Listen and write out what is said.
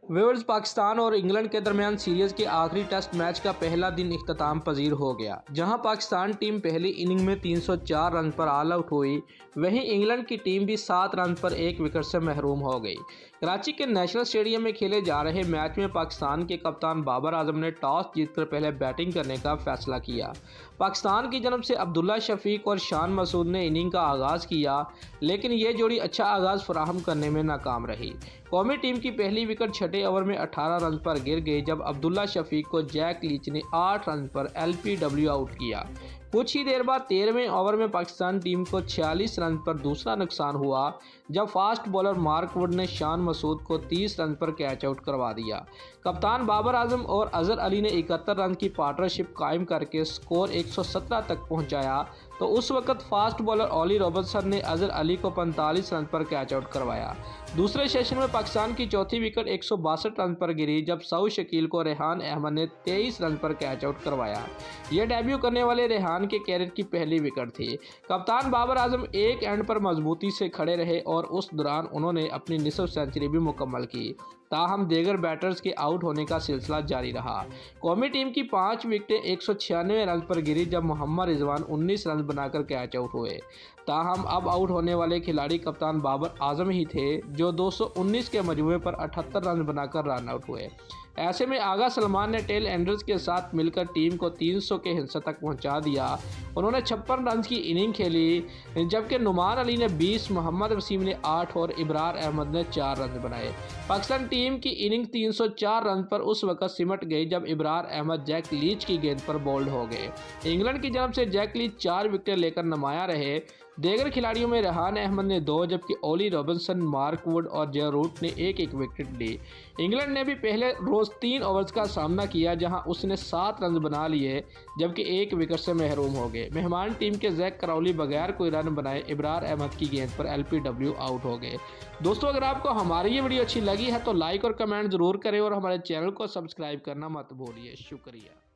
Viewers, Pakistan और England के दरमियान सीरीज के आखिरी टेस्ट मैच का पहला दिन इख्तिताम पजीर हो गया। जहां पाकिस्तान टीम पहली इनिंग में 304 रन पर ऑल आउट हुई, वहीं इंग्लैंड की टीम भी 7 रन पर एक विकेट से महरूम हो गई। कराची के नेशनल स्टेडियम में खेले जा रहे मैच में पाकिस्तान के कप्तान बाबर आजम ने टॉस जीतकर पहले बैटिंग करने का फैसला किया। पाकिस्तान की जानब से अब्दुल्ला शफीक और शान मसूद ने इनिंग का आगाज़ किया, लेकिन ये जोड़ी अच्छा आगाज़ फराहम करने में नाकाम रही। कौमी टीम की पहली विकेट छठे ओवर में 18 रन पर गिर गई, जब अब्दुल्ला शफीक को जैक लीच ने 8 रन पर LPW आउट किया। कुछ ही देर बाद 13वें ओवर में पाकिस्तान टीम को 46 रन पर दूसरा नुकसान हुआ, जब फास्ट बॉलर मार्क वुड ने शान मसूद को 30 रन पर कैच आउट करवा दिया। कप्तान बाबर आजम और अजहर अली ने 71 रन की पार्टनरशिप कायम करके स्कोर 117 तक पहुंचाया, तो उस वक्त फास्ट बॉलर ऑली रॉबर्टसन ने अजहर अली को 45 रन पर कैच आउट करवाया। दूसरे सेशन में पाकिस्तान की चौथी विकेट 162 रन पर गिरी, जब सऊद शकील को रेहान अहमद ने 23 रन पर कैच आउट करवाया। यह डेब्यू करने वाले रेहान के कैरियर की पहली विकेट थी। कप्तान बाबर आजम एक एंड पर मजबूती से खड़े रहे और उस दौरान उन्होंने अपनी निसफ सेंचुरी भी मुकम्मल की। ताहम दीगर बैटर्स के आउट होने का सिलसिला जारी रहा। कौमी टीम की 5 विकेटें 196 रन पर गिरी, जब मोहम्मद रिजवान 19 रन बनाकर कैच आउट हुए। ताहम अब आउट होने वाले खिलाड़ी कप्तान बाबर आजम ही थे, जो 219 के मजमूए पर 78 रन बनाकर रन आउट हुए। ऐसे में आगा सलमान ने टेल एंडर्स के साथ मिलकर टीम को 300 के हिस्से तक पहुंचा दिया। उन्होंने 56 रन की इनिंग खेली, जबकि नुमान अली ने 20, मोहम्मद वसीम ने 8 और इब्रार अहमद ने 4 रन बनाए। पाकिस्तान टीम की इनिंग 304 रन पर उस वक्त सिमट गई, जब इब्रार अहमद जैक लीच की गेंद पर बोल्ड हो गए। इंग्लैंड की जानब से जैक लीच 4 विकेटें लेकर नुमाया रहे। दीगर खिलाड़ियों में रेहान अहमद ने 2, जबकि ओली रॉबिन्सन, मार्क वुड और जे रूट ने एक एक विकेट ली। इंग्लैंड ने भी पहले रोज़ 3 ओवर्स का सामना किया, जहां उसने 7 रन बना लिए, जबकि एक विकेट से महरूम हो गए। मेहमान टीम के जैक करौली बगैर कोई रन बनाए इब्रार अहमद की गेंद पर LPW आउट हो गए। दोस्तों, अगर आपको हमारी ये वीडियो अच्छी लगी है तो लाइक और कमेंट ज़रूर करें और हमारे चैनल को सब्सक्राइब करना मत भूलिए। शुक्रिया।